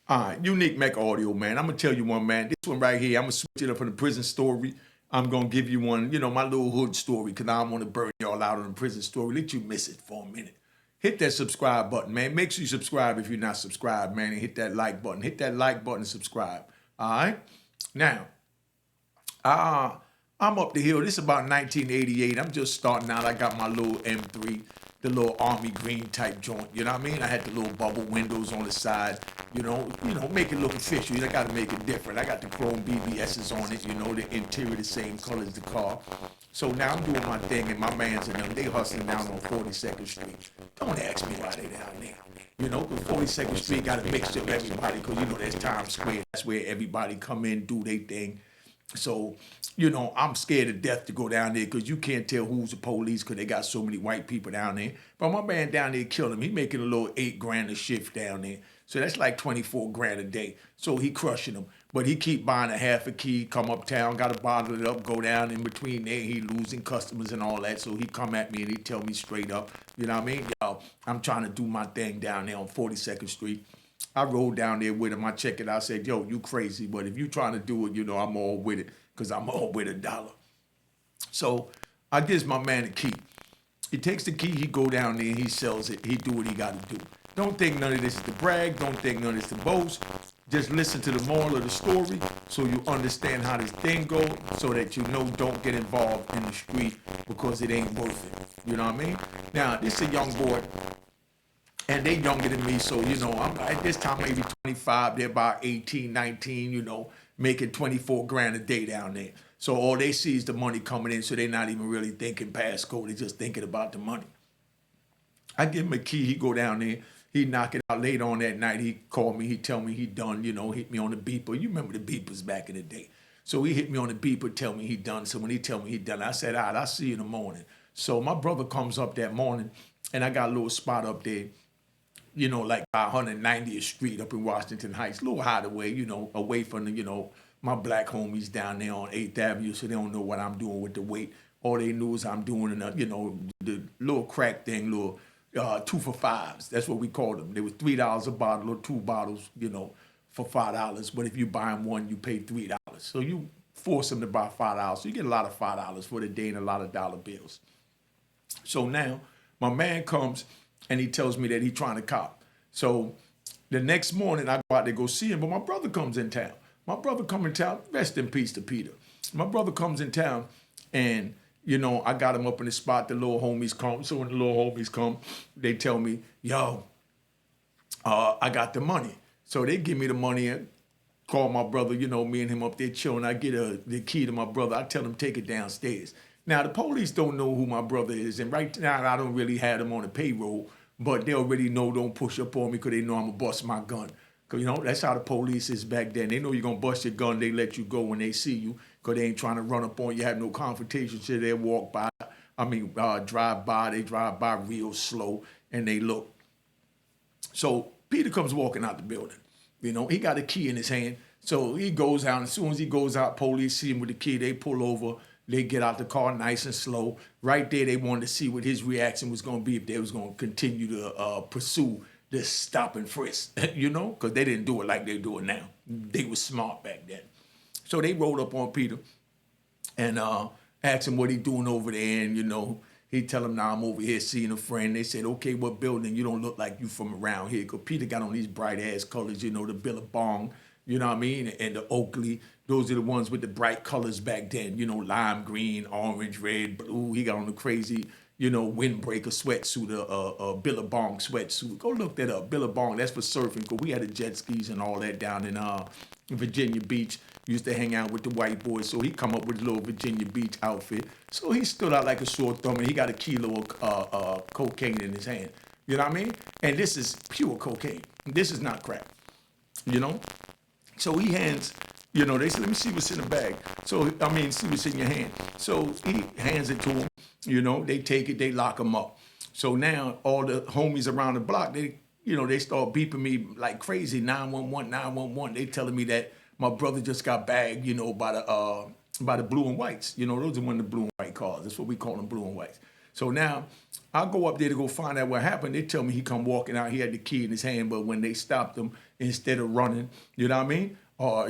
All right, unique Mecca audio, man. I'm gonna tell you one, man. This one right here, I'm gonna switch it up from the prison story. I'm gonna give you one, my little hood story, because I don't want to burn y'all out on the prison story. Let you miss it for a minute. Hit that subscribe button, man. Make sure you subscribe if you're not subscribed, man, and hit that like button. Hit that like button and subscribe. All right. Now, uh, I'm up the hill. This is about 1988. I'm just starting out. I got my little M3, the little army green type joint. You know what I mean? I had the little bubble windows on the side. Make it look official. I got to make it different. I got the chrome BBSs on it. The interior the same color as the car. So now I'm doing my thing, and my man's in them. They hustling down on 42nd Street. Don't ask me why they down there. 42nd Street got a mixture of everybody, because there's Times Square. That's where everybody come in, do their thing. So, I'm scared to death to go down there, because you can't tell who's the police, because they got so many white people down there. But my man down there killed him. He making a little 8 grand a shift down there. So that's like 24 grand a day. So he crushing them. But he keep buying a half a key, come uptown, got to bottle it up, go down in between there. He losing customers and all that. So he come at me and he tell me straight up, you know what I mean? Yo, I'm trying to do my thing down there on 42nd Street. I rode down there with him. I check it out. I said, yo, you crazy. But if you trying to do it, I'm all with it, because I'm all with a dollar. So I gives my man the key. He takes the key, he go down there, he sells it, he do what he got to do. Don't think none of this is to brag. Don't think none of this to boast. Just listen to the moral of the story, so you understand how this thing goes, so that don't get involved in the street, because it ain't worth it. You know what I mean? Now, this is a young boy, and they younger than me, so I'm at this time maybe 25. They're about 18, 19, making 24 grand a day down there. So all they see is the money coming in, so they're not even really thinking passcode. They're just thinking about the money. I give him a key. He go down there. He knock it out. Later on that night, he called me. He tell me he done. Hit me on the beeper. You remember the beepers back in the day. So he hit me on the beeper, tell me he done. So when he tell me he done, I said, all right, I'll see you in the morning. So my brother comes up that morning, and I got a little spot up there, like by 190th Street up in Washington Heights, a little hideaway, away from my black homies down there on 8th Avenue, so they don't know what I'm doing with the weight. All they knew is I'm doing, the little crack thing, little 2 for $5s. That's what we called them. They was $3 a bottle, or 2 bottles, for $5. But if you buy them one, you pay $3. So you force them to buy $5. So you get a lot of $5 for the day and a lot of dollar bills. So now my man comes and he tells me that he trying to cop. So the next morning I go out there go see him, but my brother comes in town. My brother come in town, rest in peace to Peter. My brother comes in town, and I got him up in the spot. The little homies come. So when the little homies come, they tell me, yo, I got the money. So they give me the money and call my brother, me and him up there chilling. I get the key to my brother. I tell him take it downstairs. Now, the police don't know who my brother is, and right now I don't really have them on the payroll, but they already know don't push up on me, because they know I'm going to bust my gun. Because, that's how the police is back then. They know you're going to bust your gun. They let you go when they see you, because they ain't trying to run up on you, have no confrontation. So they walk by, drive by. They drive by real slow, and they look. So Peter comes walking out the building. He got a key in his hand. So he goes out, and as soon as he goes out, police see him with the key. They pull over. They get out the car nice and slow. Right there, they wanted to see what his reaction was going to be, if they was going to continue to pursue this stop and frisk, because they didn't do it like they do it now. They were smart back then. So they rolled up on Peter and asked him what he doing over there, and, he tell him, now I'm over here seeing a friend. They said, okay, what building? You don't look like you from around here. Because Peter got on these bright-ass colors, the Billabong, you know what I mean, and the Oakley. Those are the ones with the bright colors back then, lime green, orange, red, blue. He got on the crazy, Windbreaker sweatsuit, a Billabong sweatsuit. Go look that up. Billabong, that's for surfing, because we had the jet skis and all that down in Virginia Beach. Used to hang out with the white boys, so he come up with a little Virginia Beach outfit. So he stood out like a sore thumb, and he got a kilo of cocaine in his hand. You know what I mean? And this is pure cocaine. This is not crack. So he hands, they said, let me see what's in the bag. So, see what's in your hand. So he hands it to him. They take it, they lock him up. So now all the homies around the block, they start beeping me like crazy, 911, 911. They telling me that my brother just got bagged, by the blue and whites. Those are one of the blue and white cars. That's what we call them, blue and whites. So now I go up there to go find out what happened. They tell me he come walking out. He had the key in his hand, but when they stopped him, instead of running, you know what I mean? Or,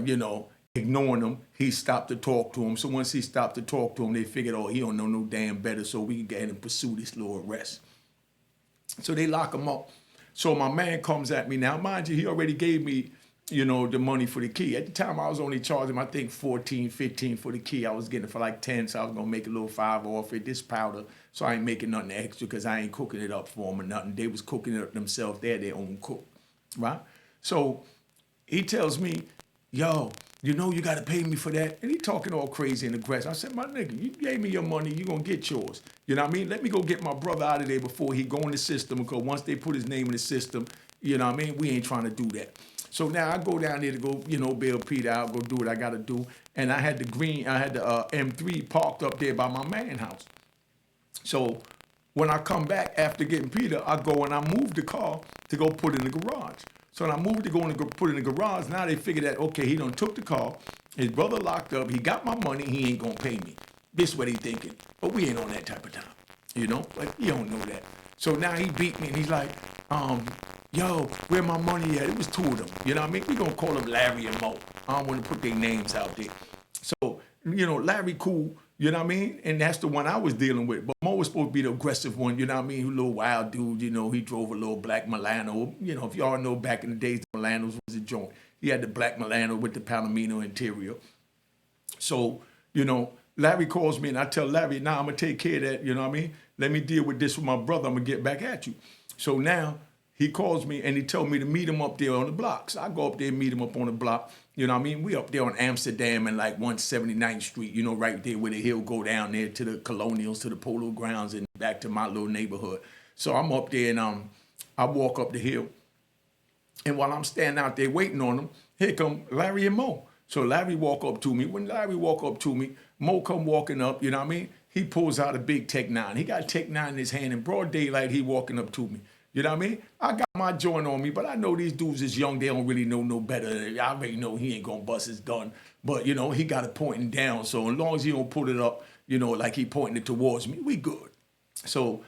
ignoring him, he stopped to talk to him. So once he stopped to talk to him, they figured, oh, he don't know no damn better, so we can go ahead and pursue this little arrest. So they lock him up. So my man comes at me now. Mind you, he already gave me, the money for the key. At the time, I was only charging him, I think, 14, 15 for the key. I was getting it for like 10, so I was going to make a little 5 off it, this powder. So I ain't making nothing extra because I ain't cooking it up for them or nothing. They was cooking it up themselves. They had their own cook, right? So he tells me, yo, you got to pay me for that. And he talking all crazy and aggressive. I said, my nigga, you gave me your money, you going to get yours. You know what I mean? Let me go get my brother out of there before he go in the system, because once they put his name in the system, you know what I mean? We ain't trying to do that. So now I go down there to go, bail Peter out, go do what I got to do. And I had the M3 parked up there by my man's house. So when I come back after getting Peter, I go and I move the car to go put in the garage. So when I moved to go and put in the garage, now they figure that, okay, he done took the car, his brother locked up, he got my money, he ain't gonna pay me. This is what he thinking. But we ain't on that type of time, Like, you don't know that. So now he beat me and he's like, yo, where my money at? It was 2 of them, you know what I mean? We gonna call them Larry and Mo. I don't wanna put their names out there. So, Larry cool, you know what I mean? And that's the one I was dealing with. But Mo was supposed to be the aggressive one, you know what I mean? A little wild dude, he drove a little black Milano. If y'all know back in the days, the Milanos was a joint. He had the black Milano with the Palomino interior. So, Larry calls me and I tell Larry, nah, I'm going to take care of that, you know what I mean? Let me deal with this with my brother. I'm going to get back at you. So now he calls me and he told me to meet him up there on the block. So I go up there and meet him up on the block. You know what I mean? We up there on Amsterdam and like 179th Street, right there where the hill go down there to the Colonials, to the Polo Grounds and back to my little neighborhood. So I'm up there and I walk up the hill. And while I'm standing out there waiting on him, here come Larry and Mo. So Larry walk up to me. When Larry walk up to me, Mo come walking up, you know what I mean? He pulls out a big Tech 9. He got Tech 9 in his hand in broad daylight. He walking up to me. You know what I mean? I got my joint on me, but I know these dudes is young. They don't really know no better. I already know he ain't going to bust his gun. But, he got it pointing down. So as long as he don't put it up, like he pointing it towards me, we good. So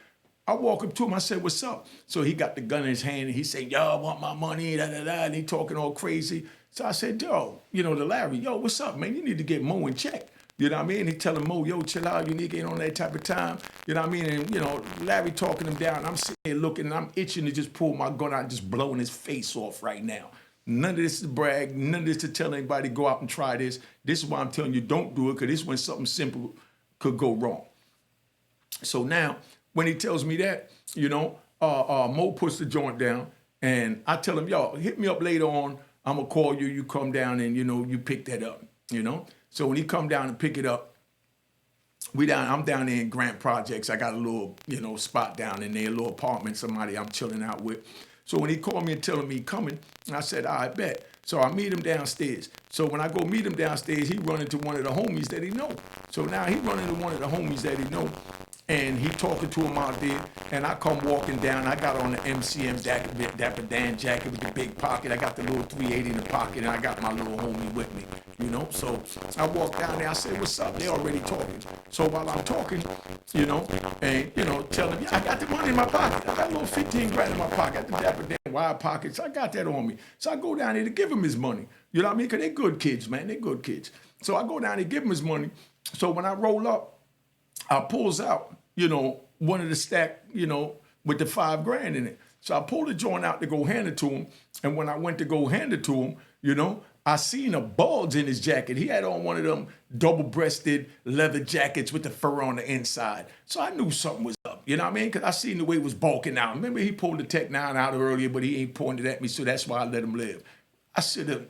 I walk up to him. I said, what's up? So he got the gun in his hand, and he said, yo, I want my money, da-da-da. And he talking all crazy. So I said, yo, to Larry, yo, what's up, man? You need to get Mo in check. You know what I mean? He telling Mo, yo, chill out, you nigga ain't on that type of time. You know what I mean? And, Larry talking him down. I'm sitting there looking, and I'm itching to just pull my gun out and just blowing his face off right now. None of this is brag. None of this to tell anybody, go out and try this. This is why I'm telling you, don't do it, because this is when something simple could go wrong. So now, when he tells me that, Mo puts the joint down, and I tell him, yo, hit me up later on. I'm going to call you. You come down and, you pick that up, So when he come down and pick it up, I'm down there in Grant Projects. I got a little, spot down in there, a little apartment, somebody I'm chilling out with. So when he called me and telling me he coming, I said, I bet. So I meet him downstairs. So when I go meet him downstairs, he run into one of the homies that he know. So now he run into one of the homies that he know. And he talking to him out there, and I come walking down. I got on the MCM Dapper Dan jacket with the big pocket. I got the little 380 in the pocket, and I got my little homie with me, So I walk down there. I say, what's up? They already talking. So while I'm talking, and, tell him, yeah, I got the money in my pocket. I got a little 15 grand in my pocket. I got the Dapper Dan wide pockets. I got that on me. So I go down there to give him his money. You know what I mean? Because they're good kids, man. They're good kids. So I go down there to give him his money. So when I roll up, I pulls out, one of the stack, with the 5 grand in it. So I pulled the joint out to go hand it to him. And when I went to go hand it to him, I seen a bulge in his jacket. He had on one of them double-breasted leather jackets with the fur on the inside. So I knew something was up, you know what I mean? Because I seen the way it was bulking out. Remember, he pulled the Tech 9 out earlier, but he ain't pointed at me, so that's why I let him live. I should have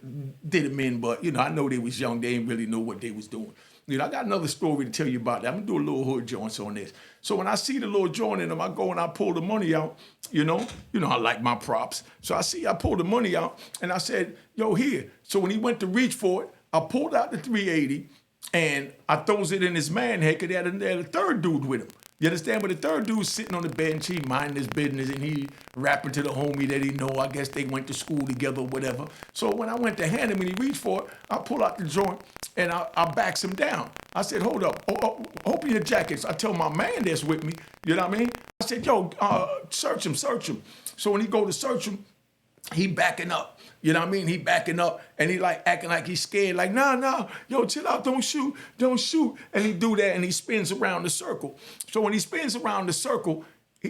did him in, but, I know they was young. They didn't really know what they was doing. I got another story to tell you about that. I'm going to do a little hood joints on this. So when I see the little joint in them, I go and I pull the money out, I like my props. So I pulled the money out, and I said, yo, here. So when he went to reach for it, I pulled out the 380, and I throws it in his man head, because they had a third dude with him. You understand? But the third dude's sitting on the bench, he minding his business, and he rapping to the homie that he know. I guess they went to school together or whatever. So when I went to hand him and he reached for it, I pull out the joint and I backs him down. I said, hold up, open your jackets. I tell my man that's with me, you know what I mean? I said, yo, search him. So when he go to search him, he backing up. You know what I mean? He backing up and he like acting like he's scared. Like, nah, yo, chill out, don't shoot. And he do that and he spins around the circle. So when he spins around the circle,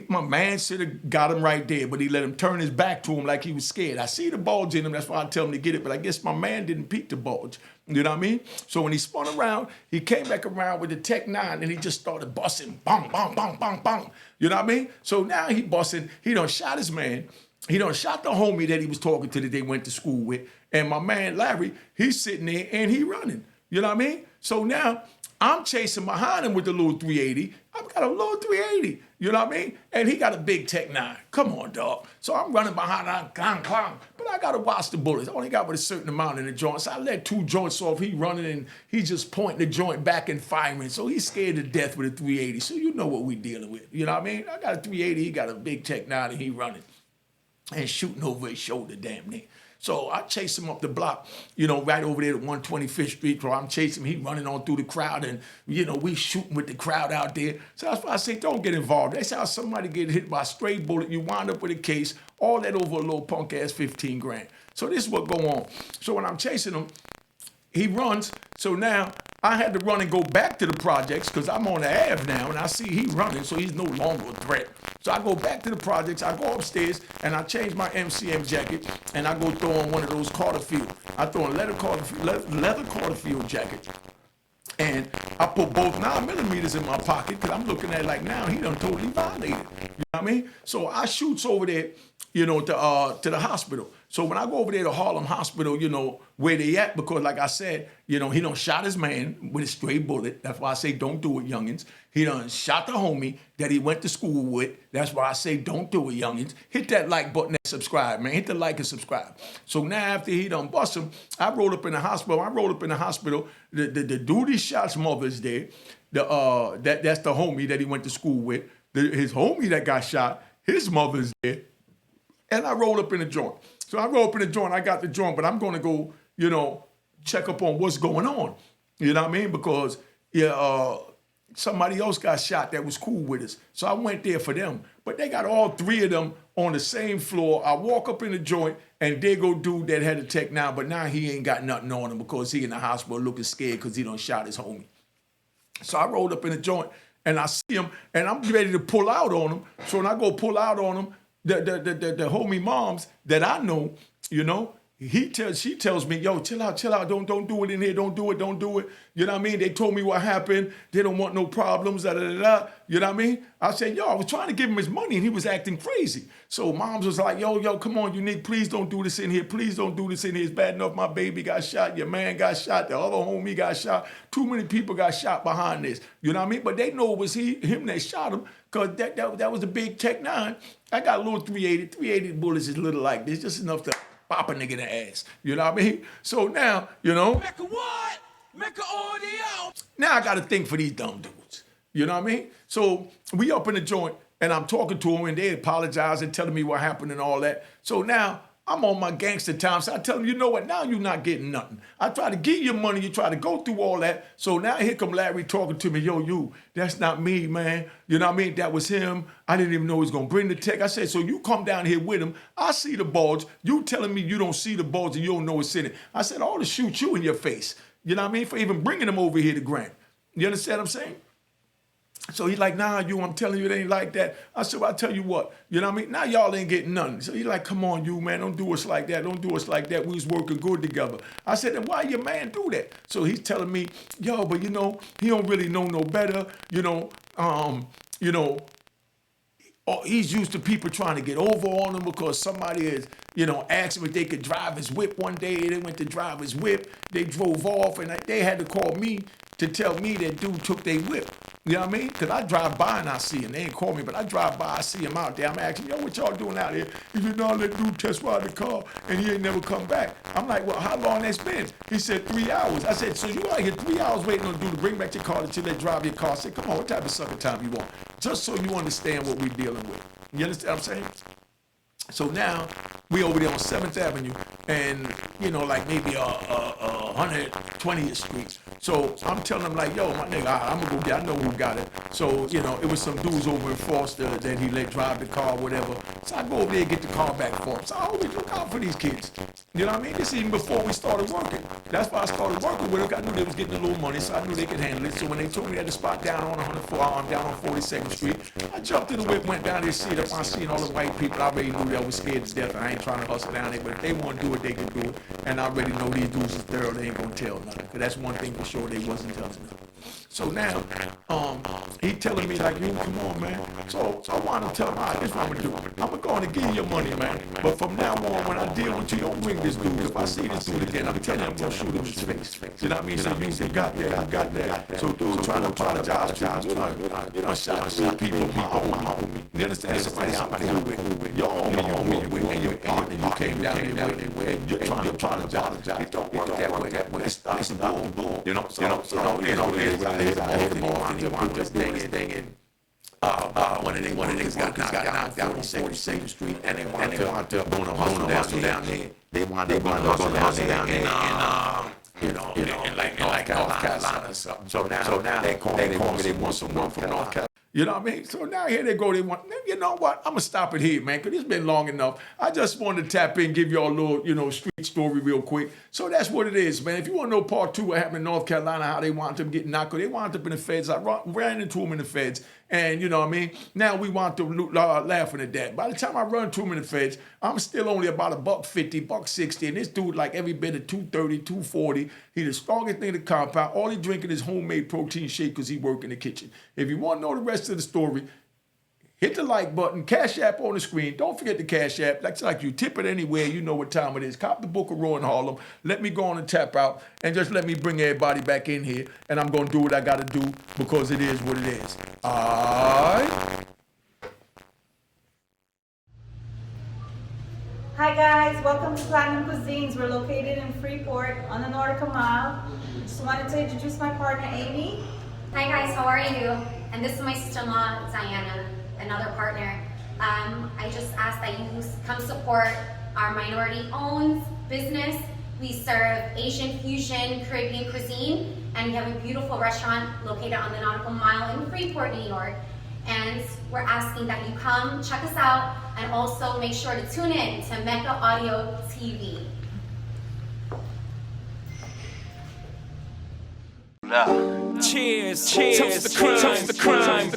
my man should have got him right there, but he let him turn his back to him like he was scared. I see the bulge in him, that's why I tell him to get it, but I guess my man didn't peek the bulge. You know what I mean? So when he spun around, he came back around with the Tech 9 and he just started busting, bang, bang, bang, bang, bang. You know what I mean? So now he busting, he done shot his man. He done shot the homie that he was talking to that they went to school with. And my man Larry, he's sitting there and he running. You know what I mean? So now I'm chasing behind him with the little 380. I've got a little 380. You know what I mean? And he got a big Tech 9. Come on, dog. So I'm running behind him, clang, clang. But I got to watch the bullets. I only got with a certain amount in the joint. So I let 2 joints off. He running and he just pointing the joint back and firing. So he's scared to death with a 380. So you know what we dealing with. You know what I mean? I got a 380. He got a big Tech 9 and he running. And shooting over his shoulder, damn near. So I chase him up the block, you know, right over there at 125th Street. So I'm chasing him, he running on through the crowd, and, you know, we shooting with the crowd out there. So that's why I say don't get involved. That's how somebody get hit by a stray bullet, you wind up with a case, all that over a little punk-ass 15 grand. So this is what go on. So when I'm chasing him, he runs. So now I had to run and go back to the projects because I'm on the Ave now, and I see he running, so he's no longer a threat. So I go back to the projects, I go upstairs, and I change my MCM jacket, and I go throw on one of those Carterfield. I throw on leather Carterfield jacket. And I put both 9mm in my pocket because I'm looking at it like now he done totally violated. You know what I mean? So I shoots over there, you know, to the hospital. So when I go over there to Harlem Hospital, you know, where they at, because like I said, you know, he done shot his man with a stray bullet. That's why I say don't do it, youngins. He done shot the homie that he went to school with. That's why I say don't do it, youngins. Hit that like button and subscribe, man. Hit the like and subscribe. So now after he done bust him, I rolled up in the hospital. The dude he shot's mother's there. That's the homie that he went to school with. His homie that got shot, his mother's there. And I roll up in the joint. So I roll up in the joint, I got the joint, but I'm going to go, you know, check up on what's going on. You know what I mean? Because somebody else got shot that was cool with us. So I went there for them. But they got all 3 of them on the same floor. I walk up in the joint, and there go dude that had a Tech 9, but now he ain't got nothing on him because he in the hospital looking scared because he done shot his homie. So I rolled up in the joint, and I see him, and I'm ready to pull out on him. So when I go pull out on him, the homie moms that I know, you know, she tells me, yo, chill out, don't do it in here, don't do it. You know what I mean? They told me what happened. They don't want no problems, You know what I mean? I said, yo, I was trying to give him his money and he was acting crazy. So moms was like, yo, come on, Unique, please don't do this in here. Please don't do this in here. It's bad enough my baby got shot, your man got shot, the other homie got shot. Too many people got shot behind this. You know what I mean? But they know it was him that shot him because that was a big Tech 9. I got a little 380. 380 bullets is little like this, just enough to pop a nigga in the ass. You know what I mean? So now, you know. Mecca what? Mecca audio. Now I got to think for these dumb dudes. You know what I mean? So we up in the joint, and I'm talking to them, and they apologizing, telling me what happened and all that. So now I'm on my gangster time. So I tell them, you know what? Now you're not getting nothing. I try to give you money. You try to go through all that. So now here come Larry talking to me. Yo, you, that's not me, man. You know what I mean? That was him. I didn't even know he was going to bring the tech. I said, so you come down here with him. I see the bulge. You telling me you don't see the bulge and you don't know what's in it. I said, I ought to shoot you in your face. You know what I mean? For even bringing him over here to Grant. You understand what I'm saying? So he's like, nah, I'm telling you, it ain't like that. I said, well, I'll tell you what. You know what I mean? Now y'all ain't getting nothing. So he's like, come on, you, man. Don't do us like that. Don't do us like that. We was working good together. I said, then why your man do that? So he's telling me, yo, but you know, he don't really know no better. He's used to people trying to get over on him because somebody is, asked him if they could drive his whip one day. They went to drive his whip. They drove off, and they had to call me to tell me that dude took their whip. You know what I mean? Because I drive by and I see him. They ain't call me, but I drive by, I see him out there. I'm asking, yo, what y'all doing out here? He said, no, let dude test ride the car, and he ain't never come back. I'm like, well, how long that's been? He said, 3 hours. I said, so you out here 3 hours waiting on dude to bring back your car that you let drive your car? I said, come on, what type of sucker time you want? Just so you understand what we're dealing with. You understand what I'm saying? So now we over there on 7th Avenue and, you know, like maybe 120th Street. So I'm telling them like, yo, my nigga, I'm gonna go get, I know who got it. So, you know, it was some dudes over in Foster that he let drive the car or whatever. So I go over there and get the car back for him. So I always look out for these kids. You know what I mean? This even before we started working. That's why I started working with them. I knew they was getting a little money, so I knew they could handle it. So when they told me at the spot down on 42nd Street, I jumped in the whip, went down there, see it. I seen all the white people. I already knew they was scared to death. I ain't trying to hustle down there, but if they want to do it, they can do it. And I already know these dudes is thorough. They ain't gonna tell nothing. Cause that's one thing for sure. They wasn't telling nothing. So now, he telling me like, you come on, man. So I want to tell him, all right, this is what I'm gonna do. I'm gonna give you your money, man. But from now on, when I deal with you, don't bring this dude. If I see this dude again, I'm telling you, I'm gonna shoot him in his face. You know what I mean? So you got that. So dude trying to apologize, you know, shot people, you understand? Somebody who your homie, and your aunt, and you came down here with, and you're trying to apologize. It don't work that way. It starts to boom. You know, so it is what it is. They want this thing and one of these got knocked down on 42nd Street, and they want to hustle down there. They want to hustle down there and like North Carolina or something. So now they call me, they want someone from North Carolina. You know what I mean? So now here they go. They want, you know what? I'm going to stop it here, man, because it's been long enough. I just wanted to tap in, give y'all a little, street story real quick. So that's what it is, man. If you want to know part 2 what happened in North Carolina, how they wound up getting knocked, they wound up in the feds. I ran into them in the feds. And you know what I mean? Now we want to laughing at that. By the time I run to him in the feds, I'm still only about $1.50, $1.60. And this dude like every bit of 230, 240. He the strongest thing in the compound. All he drinking is homemade protein shake because he work in the kitchen. If you want to know the rest of the story, hit the like button, Cash App on the screen. Don't forget the Cash App. That's like you tip it anywhere. You know what time it is. Cop the book of Raw in Harlem. Let me go on and tap out and just let me bring everybody back in here. And I'm going to do what I got to do because it is what it is. All right? Hi guys, welcome to Platinum Cuisines. We're located in Freeport on the Nautical Mile. Just wanted to introduce my partner, Amy. Hi guys, how are you? And this is my sister-in-law, Diana, another partner. I just ask that you come support our minority-owned business. We serve Asian fusion, Caribbean cuisine, and we have a beautiful restaurant located on the Nautical Mile in Freeport, New York. And we're asking that you come check us out and also make sure to tune in to Mecca Audio TV. Cheers, toast the crime.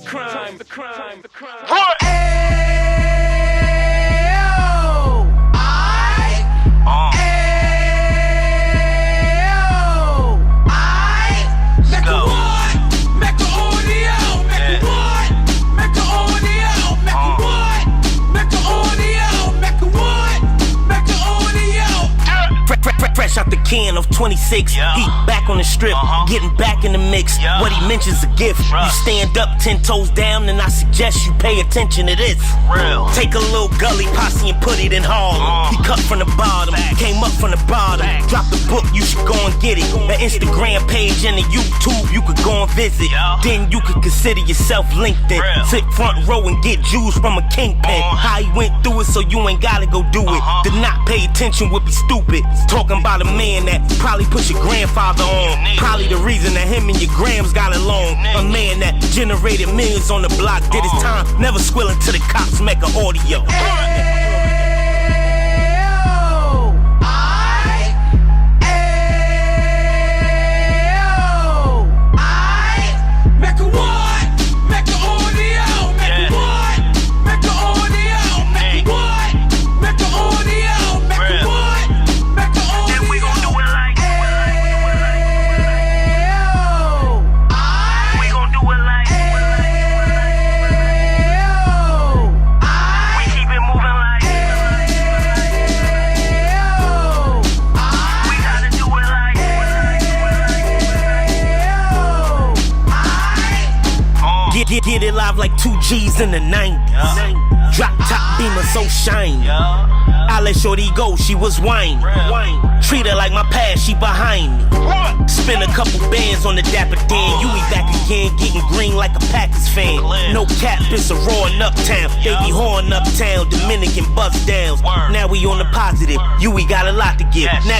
Fresh out the can of 26, he back on the strip, getting back in the mix. What he mentions a gift. You stand up 10 toes down, and I suggest you pay attention to this. Take a little gully posse and put it in Harlem. He cut from the bottom, came up from the bottom. Drop the book, you should go and get it. The Instagram page and the YouTube, you could go and visit. Then you could consider yourself LinkedIn. Sit front row and get Jews from a kingpin. How he went through it, so you ain't gotta go do it. To not pay attention would be stupid. Talking about a man that probably put your grandfather on. Probably the reason that him and your grams got along. A man that generated millions on the block, did his time, never squilling to the cops, Mecca Audio. Get it live like 2 G's in the 90s. Drop top beamer so shiny. I let shorty go, she was whining. Treat her like my past, she behind me. Spend a couple bands on the Dapper Dan. You be back again, getting green like a Packers fan. No cap, it's a roaring uptown. They be horn uptown, Dominican bust downs. Now we on the positive, you we got a lot to give. Now